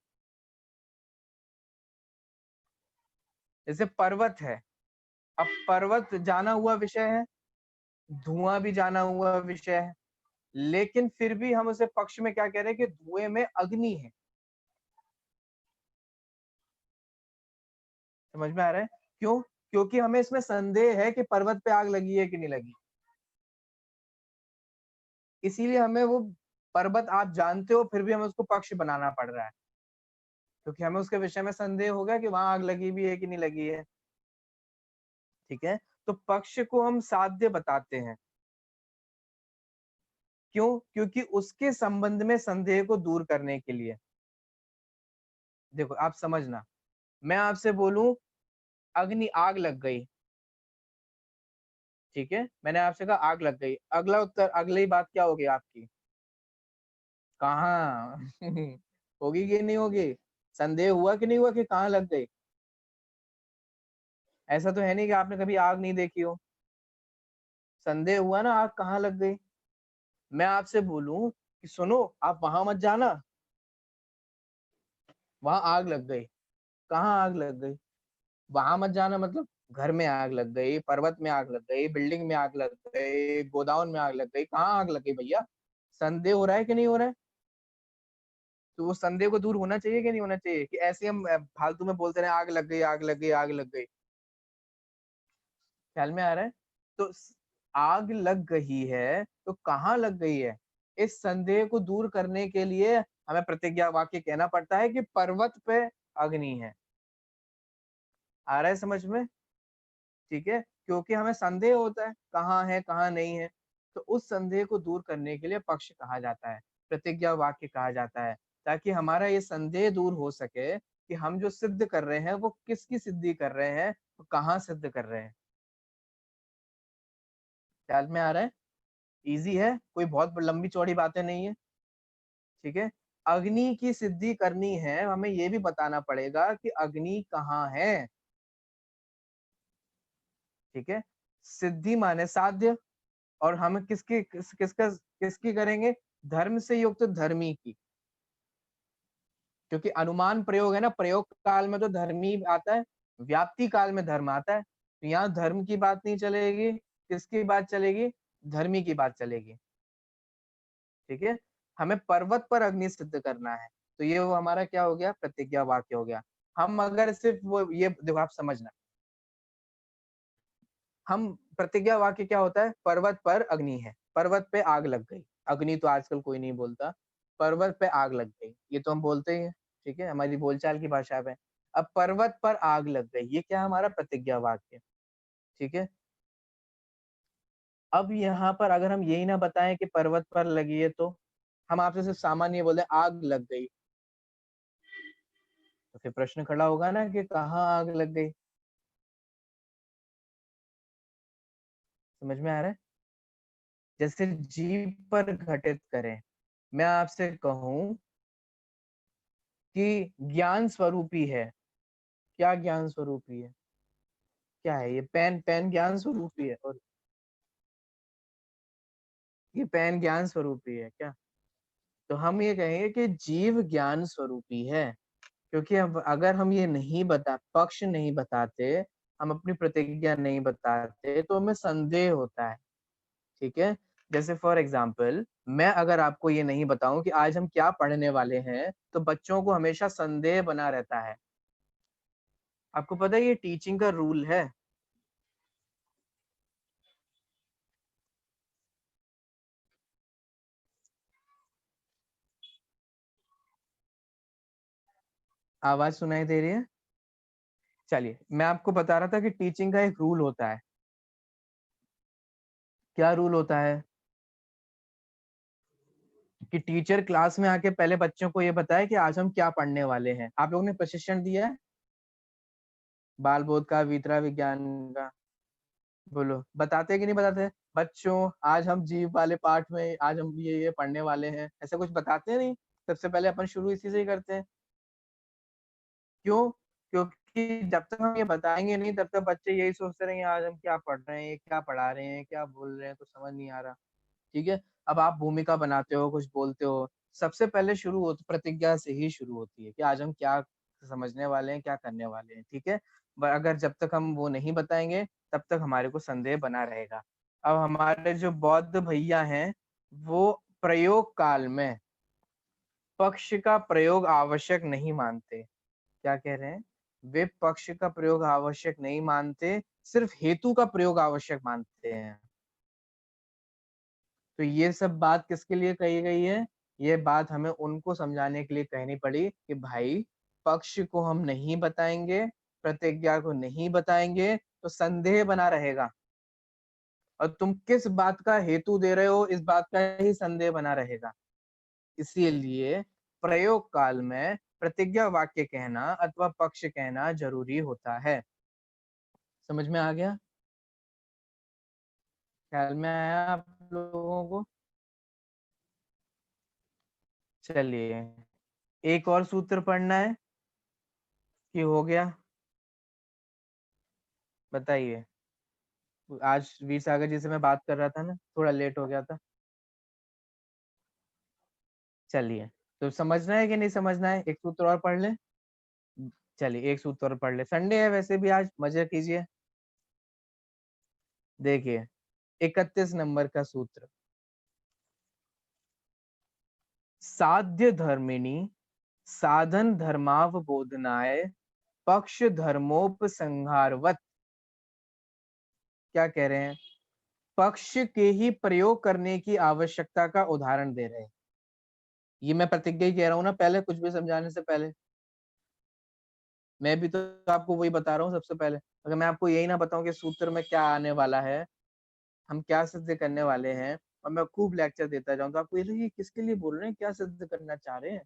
जैसे पर्वत है, अब पर्वत जाना हुआ विषय है, धुआं भी जाना हुआ विषय है, लेकिन फिर भी हम उसे पक्ष में क्या कह रहे हैं कि धुएं में अग्नि है। समझ में आ रहा है? क्यों? क्योंकि हमें इसमें संदेह है कि पर्वत पे आग लगी है कि नहीं लगी, इसीलिए हमें वो पर्वत आप जानते हो फिर भी हमें उसको पक्ष बनाना पड़ रहा है, क्योंकि हमें उसके विषय में संदेह हो गया कि वहां आग लगी भी है कि नहीं लगी है। ठीक है, तो पक्ष को हम साध्य बताते हैं। क्यों? क्योंकि उसके संबंध में संदेह को दूर करने के लिए। देखो आप समझना, मैं आपसे बोलूं अग्नि आग लग गई, ठीक है, मैंने आपसे कहा आग लग गई, अगला उत्तर अगली बात क्या होगी आपकी? कहाँ? होगी कि नहीं होगी? संदेह हुआ कि नहीं हुआ कि कहाँ लग गई? ऐसा तो है नहीं कि आपने कभी आग नहीं देखी हो, संदेह हुआ ना आग कहाँ लग गई। मैं आपसे बोलूं कि सुनो आप वहां मत जाना, वहां आग लग गई, कहाँ आग लग गई? वहां मत जाना मतलब घर में आग लग गई, पर्वत में आग लग गई, बिल्डिंग में आग लग गई, गोदाम में आग लग गई, कहाँ आग लग गई भैया? संदेह हो रहा है कि नहीं हो रहा है? तो वो संदेह को दूर होना चाहिए कि नहीं होना चाहिए, कि ऐसे हम फालतू में बोलते रहे आग लग गई आग लग गई आग लग गई। ख्याल में आ रहा है? तो आग लग गई है तो कहाँ लग गई है, इस संदेह को दूर करने के लिए हमें प्रतिज्ञा वाक्य कहना पड़ता है कि पर्वत पे अग्नि है। आ रहा है समझ में? ठीक है, क्योंकि हमें संदेह होता है कहाँ है कहाँ नहीं है, तो उस संदेह को दूर करने के लिए पक्ष कहा जाता है, प्रतिज्ञा वाक्य कहा जाता है, ताकि हमारा ये संदेह दूर हो सके कि हम जो सिद्ध कर रहे हैं वो किसकी सिद्धि कर रहे हैं, तो कहाँ सिद्ध कर रहे हैं। ख्याल में आ रहा है? इजी है, कोई बहुत लंबी चौड़ी बातें नहीं है। ठीक है, अग्नि की सिद्धि करनी है, हमें ये भी बताना पड़ेगा कि अग्नि कहाँ है। ठीक है, सिद्धि माने साध्य, और हम किसकी करेंगे? धर्म से युक्त धर्मी की, क्योंकि अनुमान प्रयोग है ना, प्रयोग काल में तो धर्मी आता है, व्याप्ति काल में धर्म आता है, तो यहाँ धर्म की बात नहीं चलेगी, किसकी बात चलेगी? धर्मी की बात चलेगी। ठीक है, हमें पर्वत पर अग्नि सिद्ध करना है, तो ये वो हमारा क्या हो गया? प्रतिज्ञा वाक्य हो गया। हम अगर सिर्फ वो ये देखो आप समझना, हम प्रतिज्ञा वाक्य क्या होता है? पर्वत पर अग्नि है, पर्वत पे आग लग गई, अग्नि तो आजकल कोई नहीं बोलता, पर्वत पे आग लग गई, ये तो हम बोलते ही हैं, ठीक है, हमारी बोलचाल की भाषा में। अब पर्वत पर आग लग गई, ये क्या हमारा प्रतिज्ञा वाक्य, ठीक है। अब यहाँ पर अगर हम यही ना बताएं कि पर्वत पर लगी है, तो हम आपसे सिर्फ सामान्य बोले आग लग गई, तो फिर प्रश्न खड़ा होगा ना कि कहाँ आग लग गई। समझ में आ रहा है? जैसे जीव पर घटित करें, मैं आपसे कहूं कि ज्ञान स्वरूपी है, क्या ज्ञान स्वरूपी है? क्या है ये? पेन, पेन ज्ञान स्वरूपी है, और ये पेन ज्ञान स्वरूपी है क्या? तो हम ये कहेंगे कि जीव ज्ञान स्वरूपी है, क्योंकि अब अगर हम ये नहीं बता, पक्ष नहीं बताते, हम अपनी प्रतिज्ञा नहीं बताते, तो हमें संदेह होता है। ठीक है, जैसे फॉर एग्जाम्पल मैं अगर आपको ये नहीं बताऊं कि आज हम क्या पढ़ने वाले हैं, तो बच्चों को हमेशा संदेह बना रहता है। आपको पता है ये टीचिंग का रूल है। आवाज सुनाई दे रही है? चलिए, मैं आपको बता रहा था कि टीचिंग का एक रूल होता है। क्या रूल होता है? कि टीचर क्लास में आके पहले बच्चों को ये बताए कि आज हम क्या पढ़ने वाले हैं। आप लोगों ने प्रशिक्षण दिया है बाल बोध का, वितरा विज्ञान का? बोलो, बताते कि नहीं बताते? बच्चों आज हम जीव वाले पाठ में आज हम ये पढ़ने वाले हैं, ऐसा कुछ बताते नहीं। सबसे पहले अपन शुरू इसी से ही करते हैं। क्यों? क्योंकि जब तक हम ये बताएंगे नहीं तब तक बच्चे यही सोचते रहेंगे आज हम क्या पढ़ रहे हैं, क्या पढ़ा रहे हैं, क्या बोल रहे हैं, कुछ समझ नहीं आ रहा। ठीक है, अब आप भूमिका बनाते हो, कुछ बोलते हो, सबसे पहले शुरू हो प्रतिज्ञा से ही शुरू होती है कि आज हम क्या समझने वाले हैं, क्या करने वाले हैं। ठीक है, अगर जब तक हम वो नहीं बताएंगे तब तक हमारे को संदेह बना रहेगा। अब हमारे जो बौद्ध भैया हैं वो प्रयोग काल में पक्ष का प्रयोग आवश्यक नहीं मानते। क्या कह रहे हैं? वे पक्ष का प्रयोग आवश्यक नहीं मानते, सिर्फ हेतु का प्रयोग आवश्यक मानते हैं। तो ये सब बात किसके लिए कही गई है? ये बात हमें उनको समझाने के लिए कहनी पड़ी कि भाई पक्ष को हम नहीं बताएंगे, प्रतिज्ञा को नहीं बताएंगे तो संदेह बना रहेगा, और तुम किस बात का हेतु दे रहे हो इस बात का ही संदेह बना रहेगा। इसीलिए प्रयोग काल में प्रतिज्ञा वाक्य कहना अथवा पक्ष कहना जरूरी होता है। समझ में आ गया? ख्याल में आया आप लोगों को? चलिए, एक और सूत्र पढ़ना है कि हो गया? बताइए। आज वीर सागर जी से मैं बात कर रहा था ना, थोड़ा लेट हो गया था। चलिए, तो समझना है कि नहीं समझना है? एक सूत्र और पढ़ ले। चलिए एक सूत्र और पढ़ ले, संडे है वैसे भी, आज मजे कीजिए। देखिए 31 नंबर का सूत्र, साध्य धर्मिणी साधन धर्मावबोधनाय पक्ष धर्मोपसंहारवत। क्या कह रहे हैं? पक्ष के ही प्रयोग करने की आवश्यकता का उदाहरण दे रहे हैं। ये मैं प्रतिज्ञा ही कह रहा हूं ना, पहले कुछ भी समझाने से पहले मैं भी तो आपको वही बता रहा हूँ सबसे पहले। अगर मैं आपको यही ना बताऊं कि सूत्र में क्या आने वाला है, हम क्या सिद्ध करने वाले हैं, और मैं खूब लेक्चर देता जाऊं, तो आपको ये लगे किसके लिए बोल रहे हैं, क्या सिद्ध करना चाह रहे हैं।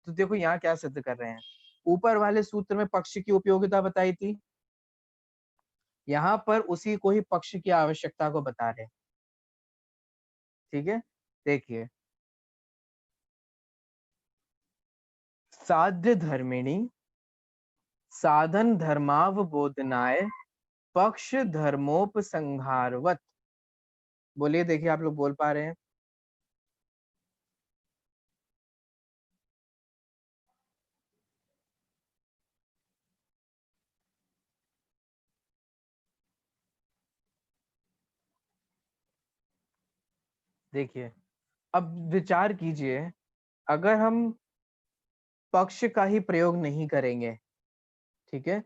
तो देखो यहाँ क्या सिद्ध कर रहे हैं। ऊपर वाले सूत्र में पक्ष की उपयोगिता बताई थी, यहाँ पर उसी को ही पक्ष की आवश्यकता को बता रहे हैं। ठीक है, देखिए, साध्य धर्मिणी साधन धर्मावबोधनाय पक्ष धर्मोपसंहारवत। बोलिए, देखिए आप लोग बोल पा रहे हैं? देखिए, अब विचार कीजिए, अगर हम पक्ष का ही प्रयोग नहीं करेंगे, ठीक है,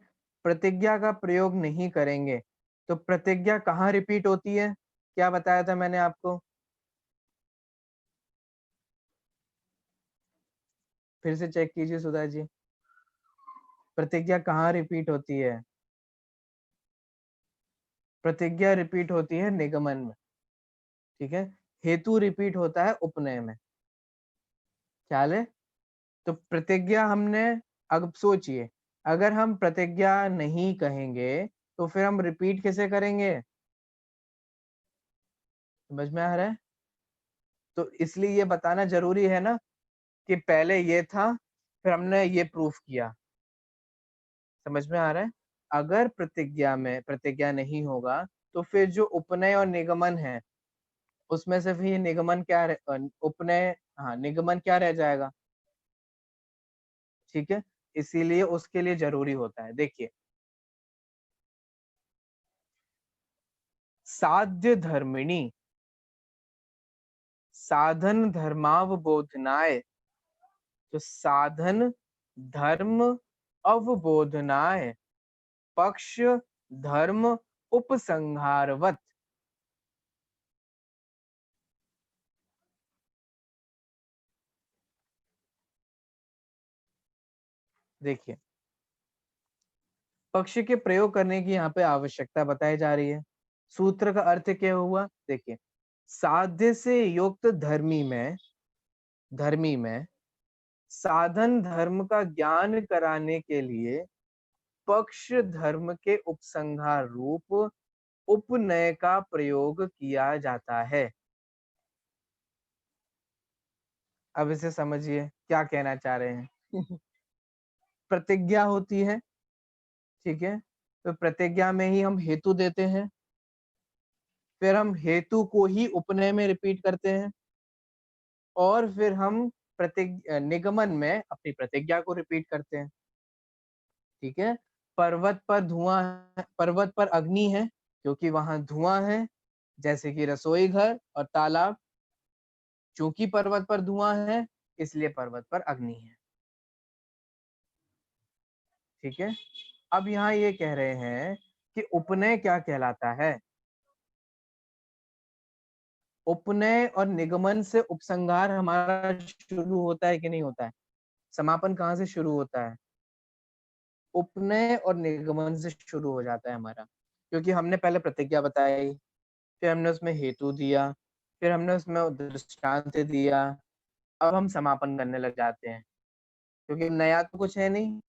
प्रतिज्ञा का प्रयोग नहीं करेंगे, तो प्रतिज्ञा कहाँ रिपीट होती है? क्या बताया था मैंने आपको? फिर से चेक कीजिए सुधा जी, प्रतिज्ञा कहाँ रिपीट होती है? प्रतिज्ञा रिपीट होती है निगमन में। ठीक है, हेतु रिपीट होता है उपनय में। ख्याल है? तो प्रतिज्ञा हमने, अब सोचिए, अगर हम प्रतिज्ञा नहीं कहेंगे तो फिर हम रिपीट कैसे करेंगे? समझ में आ रहा है? तो इसलिए ये बताना जरूरी है ना कि पहले ये था फिर हमने ये प्रूफ किया। समझ में आ रहा है? अगर प्रतिज्ञा में प्रतिज्ञा नहीं होगा तो फिर जो उपनय और निगमन है उसमें से फिर निगमन क्या उपनय, हाँ निगमन क्या रह जाएगा। ठीक है, इसीलिए उसके लिए जरूरी होता है। देखिए, साध्य धर्मिणी साधन धर्मावबोधनाय, तो साधन धर्म अवबोधनाय पक्ष धर्म उपसंहारवत। देखिए, पक्ष के प्रयोग करने की यहाँ पे आवश्यकता बताई जा रही है। सूत्र का अर्थ क्या हुआ? देखिए, साध्य से युक्त धर्मी में साधन धर्म का ज्ञान कराने के लिए पक्ष धर्म के उपसंहार रूप उपनय का प्रयोग किया जाता है। अब इसे समझिए क्या कहना चाह रहे हैं। प्रतिज्ञा होती है, ठीक है? तो प्रतिज्ञा में ही हम हेतु देते हैं, फिर हम हेतु को ही उपनय में रिपीट करते हैं और फिर हम निगमन में अपनी प्रतिज्ञा को रिपीट करते हैं, ठीक है? पर्वत पर धुआं है, पर्वत पर अग्नि है क्योंकि वहां धुआं है, जैसे कि रसोई घर और तालाब। चूंकि पर्वत पर धुआं है इसलिए पर्वत पर अग्नि है, ठीक है? अब यहाँ ये कह रहे हैं कि उपनय क्या कहलाता है। उपनय और निगमन से उपसंहार हमारा शुरू होता है कि नहीं होता है? समापन कहाँ से शुरू होता है? उपनय और निगमन से शुरू हो जाता है हमारा, क्योंकि हमने पहले प्रतिज्ञा बताई, फिर हमने उसमें हेतु दिया, फिर हमने उसमें दृष्टांत दिया, अब हम समापन करने लग जाते हैं, क्योंकि नया तो कुछ है नहीं।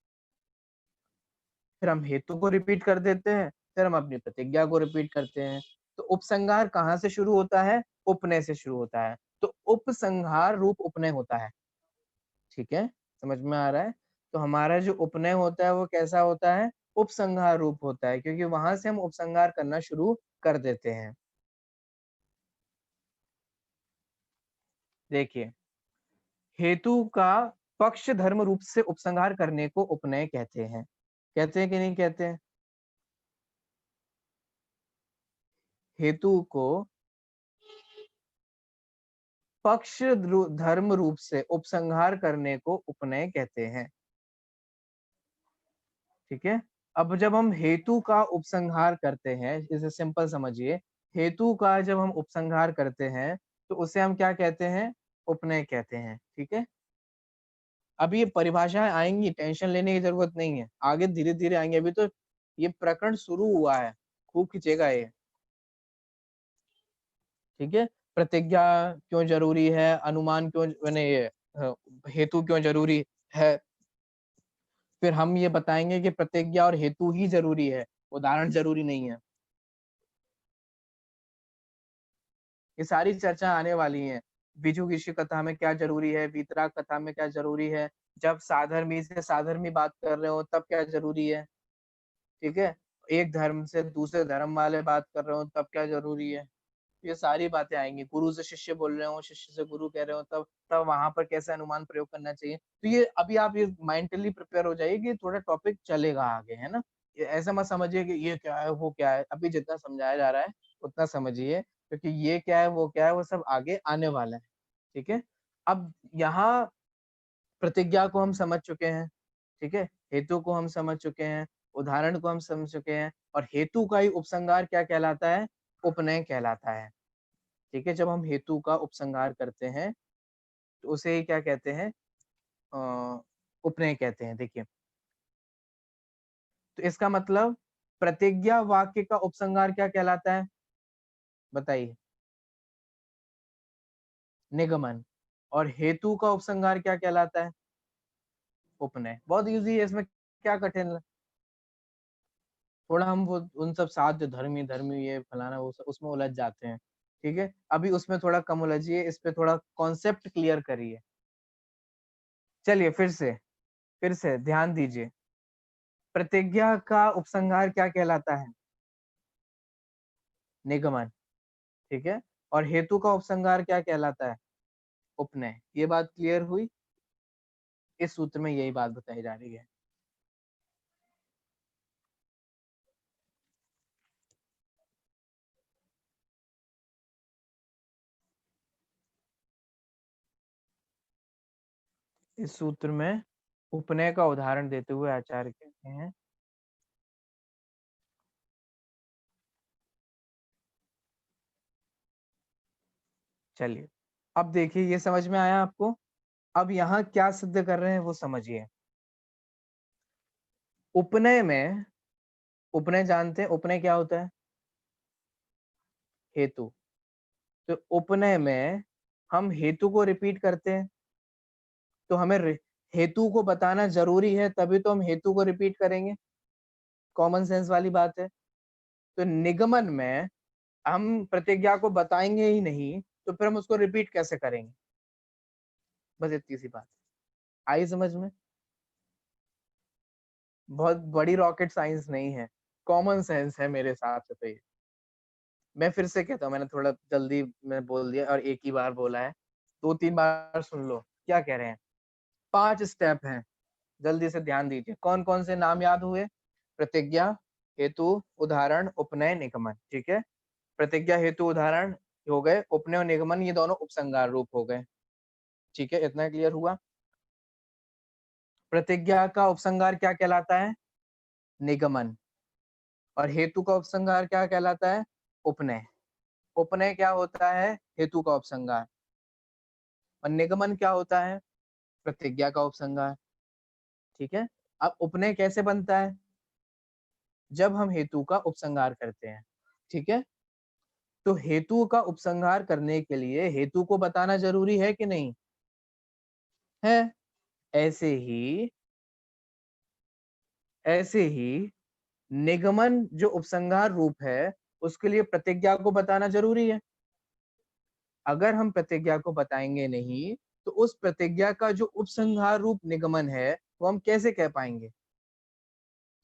फिर हम हेतु को रिपीट कर देते हैं, फिर हम अपनी प्रतिज्ञा को रिपीट करते हैं। तो उपसंहार कहाँ से शुरू होता है? उपनय से शुरू होता है। तो उपसंहार रूप उपनय होता है, ठीक है? समझ में आ रहा है? तो हमारा जो उपनय होता है वो कैसा होता है? उपसंहार रूप होता है, क्योंकि वहां से हम उपसंहार करना शुरू कर देते हैं। देखिए, हेतु का पक्ष धर्म रूप से उपसंहार करने को उपनय कहते हैं। कहते हैं कि नहीं कहते हैं? हेतु को पक्ष धर्म रूप से उपसंहार करने को उपनय कहते हैं, ठीक है? अब जब हम हेतु का उपसंहार करते हैं, इसे सिंपल समझिए, हेतु का जब हम उपसंहार करते हैं तो उसे हम क्या कहते हैं? उपनय कहते हैं, ठीक है? अब ये परिभाषाएं आएंगी, टेंशन लेने की जरूरत नहीं है, आगे धीरे धीरे आएंगे, अभी तो ये प्रकरण शुरू हुआ है, खूब खींचेगा ये, ठीक है? प्रतिज्ञा क्यों जरूरी है, अनुमान क्यों, मैंने ये हेतु क्यों जरूरी है, फिर हम ये बताएंगे कि प्रतिज्ञा और हेतु ही जरूरी है, उदाहरण जरूरी नहीं है। ये सारी चर्चा आने वाली है। बीजू ऋषि कथा में क्या जरूरी है, वीतराग कथा में क्या जरूरी है, जब साधर्मी से साधर्मी बात कर रहे हो तब क्या जरूरी है, ठीक है? एक धर्म से दूसरे धर्म वाले बात कर रहे हो तब क्या जरूरी है, ये सारी बातें आएंगी। गुरु से शिष्य बोल रहे हो, शिष्य से गुरु कह रहे हो, तब तब वहां पर कैसे अनुमान प्रयोग करना चाहिए। तो ये अभी आप ये मेंटली प्रिपेयर हो जाइए कि थोड़ा टॉपिक चलेगा आगे, है ना? ये ऐसा मत समझिए कि ये क्या है वो क्या है, अभी जितना समझाया जा रहा है उतना समझिए, क्योंकि ये क्या है वो क्या है वो सब आगे आने वाला है, ठीक है? अब यहाँ प्रतिज्ञा को हम समझ चुके हैं, ठीक है? हेतु को हम समझ चुके हैं, उदाहरण को हम समझ चुके हैं, और हेतु का ही उपसंहार क्या कहलाता है? उपनय कहलाता है, ठीक है? जब हम हेतु का उपसंहार करते हैं तो उसे क्या कहते हैं? उपनय कहते हैं। देखिए, तो इसका मतलब प्रतिज्ञा वाक्य का उपसंहार क्या कहलाता है? बताइए। निगमन। और हेतु का उपसंहार क्या कहलाता है? उपनय। बहुत इजी है, इसमें क्या कठिन है? थोड़ा हम वो उन सब साध्य धर्मी धर्मी ये फलाना वो सब उसमें उलझ जाते हैं, ठीक है? अभी उसमें थोड़ा कम उलझिए, इस पे थोड़ा कॉन्सेप्ट क्लियर करिए। चलिए फिर से ध्यान दीजिए। प्रतिज्ञा का उपसंहार क्या कहलाता है? निगमन, ठीक है? और हेतु का उपसंहार क्या कहलाता है? उपनय। ये बात क्लियर हुई? इस सूत्र में यही बात बताई जा रही है। इस सूत्र में उपनय का उदाहरण देते हुए आचार्य कहते हैं, चलिए अब देखिए, ये समझ में आया आपको? अब यहाँ क्या सिद्ध कर रहे हैं वो समझिए। उपनय में, उपनय जानते हैं उपनय क्या होता है? हेतु। तो उपनय में हम हेतु को रिपीट करते हैं, तो हमें हेतु को बताना जरूरी है, तभी तो हम हेतु को रिपीट करेंगे। कॉमन सेंस वाली बात है। तो निगमन में हम प्रतिज्ञा को बताएंगे ही नहीं तो फिर हम उसको रिपीट कैसे करेंगे? बस इतनी सी बात आई समझ में? बहुत बड़ी रॉकेट साइंस नहीं है, कॉमन सेंस है मेरे हिसाब से तो ये। मैं फिर से कहता हूँ, मैंने थोड़ा जल्दी में बोल दिया और एक ही बार बोला है, 2-3 बार सुन लो, क्या कह रहे हैं? 5 स्टेप हैं, जल्दी से ध्यान दीजिए। कौन-कौन से नाम याद हुए? प्रतिज्ञा, हेतु, उदाहरण, उपनय, निगमन, ठीक है? प्रतिज्ञा, हेतु, उदाहरण हो गए, उपनय और निगमन ये दोनों उपसंहार रूप हो गए, ठीक है? इतना क्लियर हुआ? प्रतिज्ञा का उपसंहार क्या कहलाता है? निगमन। और हेतु का उपसंहार क्या कहलाता है? उपनय। उपनय क्या होता है? हेतु का उपसंहार। और निगमन क्या होता है? प्रतिज्ञा का उपसंहार, ठीक है? अब उपनय कैसे बनता है? जब हम हेतु का उपसंहार करते हैं, ठीक है? तो हेतु का उपसंहार करने के लिए हेतु को बताना जरूरी है कि नहीं? है। ऐसे ही निगमन जो उपसंहार रूप है, उसके लिए प्रतिज्ञा को बताना जरूरी है। अगर हम प्रतिज्ञा को बताएंगे नहीं, तो उस प्रतिज्ञा का जो उपसंहार रूप निगमन है, वो हम कैसे कह पाएंगे?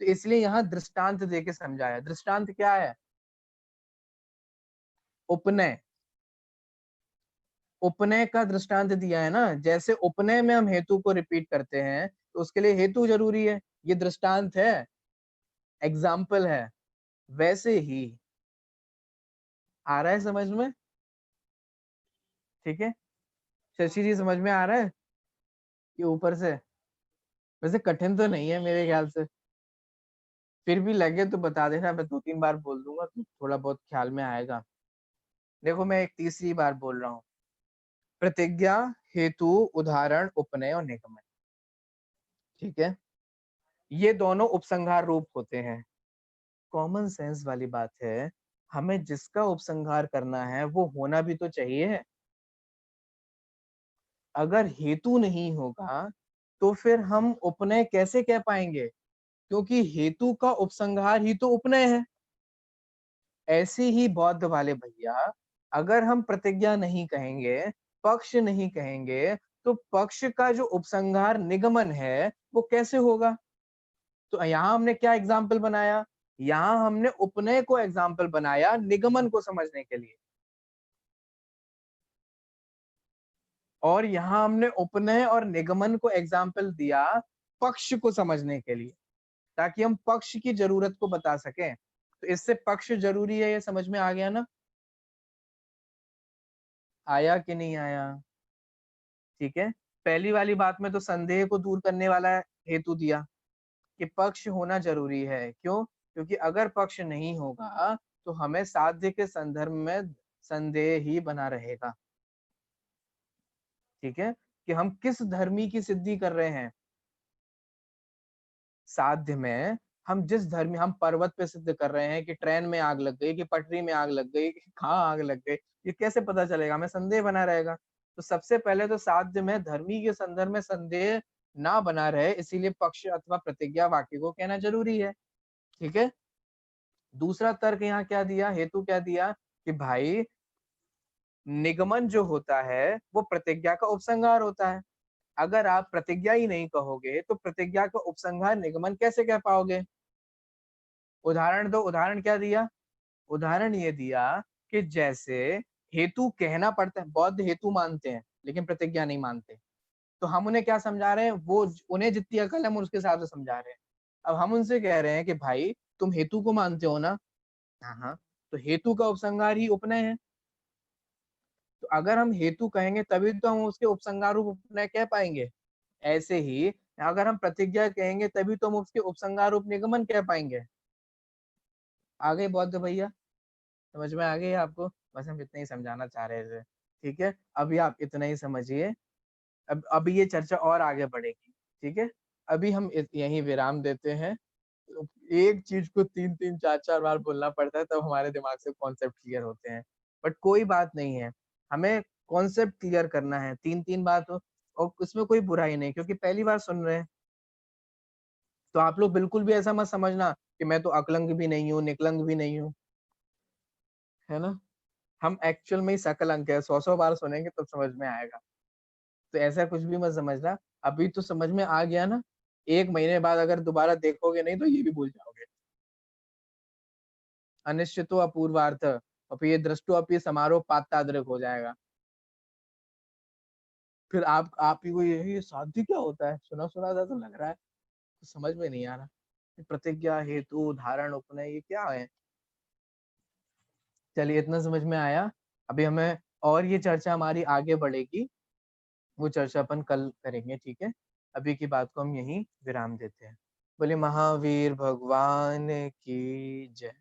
तो इसलिए यहाँ दृष्टांत देके समझाया। दृष्टांत क्या है? उपनय। उपनय का दृष्टांत दिया है ना, जैसे उपनय में हम हेतु को रिपीट करते हैं, तो उसके लिए हेतु जरूरी है। ये दृष्टांत है, एग्जाम्पल है। वैसे ही आ रहा है समझ में? ठीक है, शशि जी समझ में आ रहा है कि ऊपर से? वैसे कठिन तो नहीं है मेरे ख्याल से, फिर भी लगे तो बता देना, मैं 2-3 बार बोल दूंगा तो थोड़ा बहुत ख्याल में आएगा। देखो मैं एक तीसरी बार बोल रहा हूँ, प्रतिज्ञा, हेतु, उदाहरण, उपनय और निगमन, ठीक है? ये दोनों उपसंहार रूप होते हैं। कॉमन सेंस वाली बात है, हमें जिसका उपसंहार करना है वो होना भी तो चाहिए। अगर हेतु नहीं होगा तो फिर हम उपनय कैसे कह पाएंगे? क्योंकि हेतु का उपसंहार ही तो उपनय है। ऐसे ही बौद्ध वाले भैया, अगर हम प्रतिज्ञा नहीं कहेंगे, पक्ष नहीं कहेंगे, तो पक्ष का जो उपसंहार निगमन है वो कैसे होगा? तो यहाँ हमने क्या एग्जाम्पल बनाया? यहाँ हमने उपनय को एग्जाम्पल बनाया निगमन को समझने के लिए, और यहाँ हमने उपनय और निगमन को एग्जाम्पल दिया पक्ष को समझने के लिए, ताकि हम पक्ष की जरूरत को बता सकें। तो इससे पक्ष जरूरी है, ये समझ में आ गया ना? आया कि नहीं आया? ठीक है, पहली वाली बात में तो संदेह को दूर करने वाला हेतु दिया कि पक्ष होना जरूरी है। क्यों? क्योंकि अगर पक्ष नहीं होगा तो हमें साध्य के संदर्भ में संदेह ही बना रहेगा, ठीक है? कि हम किस धर्मी की सिद्धि कर रहे हैं। साध्य में हम जिस धर्मी, हम पर्वत पे सिद्ध कर रहे हैं कि ट्रेन में आग लग गई, कि पटरी में आग लग गई, कि कहाँ आग लग गई, ये कैसे पता चलेगा? हमें संदेह बना रहेगा। तो सबसे पहले तो साध्य में धर्मी के संदर्भ में संदेह ना बना रहे, इसीलिए पक्ष अथवा प्रतिज्ञा वाक्य को कहना जरूरी है, ठीक है? दूसरा तर्क यहाँ क्या दिया, हेतु क्या दिया कि भाई निगमन जो होता है वो प्रतिज्ञा का उपसंहार होता है। अगर आप प्रतिज्ञा ही नहीं कहोगे तो प्रतिज्ञा का उपसंहार निगमन कैसे कह पाओगे? उदाहरण दो। उदाहरण क्या दिया? उदाहरण ये दिया कि जैसे हेतु कहना पड़ता है, बौद्ध हेतु मानते हैं लेकिन प्रतिज्ञा नहीं मानते, तो हम उन्हें क्या समझा रहे हैं? वो उन्हें जितनी अकल है हम उसके हिसाब से समझा रहे हैं। अब हम उनसे कह रहे हैं कि भाई तुम हेतु को मानते हो ना? हाँ हाँ, तो हेतु का उपसंहार ही उपनय है। तो अगर हम हेतु कहेंगे तभी तो हम उसके उपसंहार रूप उपनय कह पाएंगे। ऐसे ही अगर हम प्रतिज्ञा कहेंगे तभी तो हम उसके उपसंहार रूप निगमन कह पाएंगे। आ गए बौद्ध भैया? समझ में आ गई आपको? बस हम इतना ही समझाना चाह रहे थे, ठीक है? अभी आप इतना ही समझिए, अब अभी ये चर्चा और आगे बढ़ेगी, ठीक है? अभी हम यहीं विराम देते हैं। तो एक चीज को 3-3 4-4 बार बोलना पड़ता है तब हमारे दिमाग से कॉन्सेप्ट क्लियर होते हैं, बट कोई बात नहीं है, हमें कॉन्सेप्ट क्लियर करना है 3-3 बार तो, और उसमें कोई बुराई नहीं, क्योंकि पहली बार सुन रहे हैं। तो आप लोग बिल्कुल भी ऐसा मत समझना कि मैं तो अकलंग भी नहीं हूँ, निकलंग भी नहीं हूँ। है ना? हम एक्चुअल में ही सकल अंक है, 100-100 बार सुनेंगे तब समझ में आएगा। तो ऐसा कुछ भी मत समझना, अभी तो समझ में आ गया ना, 1 महीने बाद अगर दोबारा देखोगे नहीं तो ये भी भूल जाओगे। अनिश्चितो अपूर्वार्थ और फिर ये दृष्टो अपि समारोह पात्रादृक हो जाएगा। फिर आप ही को ये साध्य क्या होता है? सुना-सुना सा तो लग रहा है, तो समझ में नहीं आ रहा। प्रतिज्ञा, हेतु, धारण, उपनय ये क्या है? चलिए इतना समझ में आया। अभी हमें और ये चर्चा हमारी आगे बढ़ेगी, वो चर्चा अपन कल करेंगे, ठीक है? अभी की बात को हम यहीं विराम देते हैं। बोलिए महावीर भगवान की जय।